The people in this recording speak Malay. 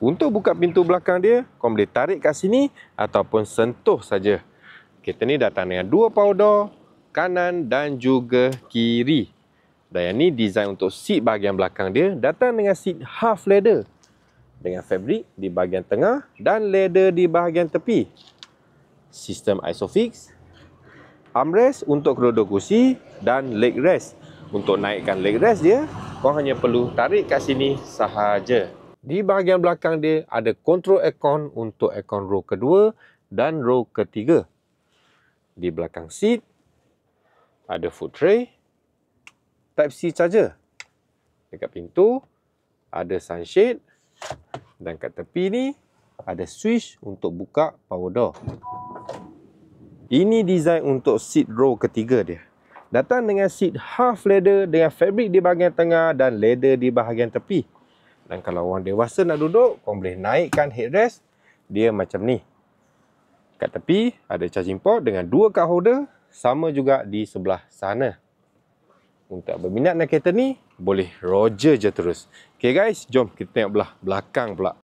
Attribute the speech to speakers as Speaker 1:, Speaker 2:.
Speaker 1: Untuk buka pintu belakang dia, kau boleh tarik kat sini ataupun sentuh saja. Kereta ni datang dengan 2 power door, kanan dan juga kiri. Dan yang ni design untuk seat bahagian belakang dia datang dengan seat half leather dengan fabric di bahagian tengah dan leather di bahagian tepi. Sistem Isofix, armrest untuk kedua-dua kursi dan leg rest. Untuk naikkan leg rest dia, kau hanya perlu tarik kat sini sahaja. Di bahagian belakang dia ada kontrol aircon untuk aircon row kedua dan row ketiga. Di belakang seat ada food tray, Type-C charger. Dekat pintu ada sunshade dan kat tepi ni ada switch untuk buka power door. Ini design untuk seat row ketiga dia. Datang dengan seat half leather dengan fabric di bahagian tengah dan leather di bahagian tepi. Dan kalau orang dewasa nak duduk, kau boleh naikkan headrest. Dia macam ni. Kat tepi ada charging port dengan 2 card holder. Sama juga di sebelah sana. Untuk berminat dengan kereta ni, boleh roger je terus. Okay guys, jom kita tengok belah belakang pula.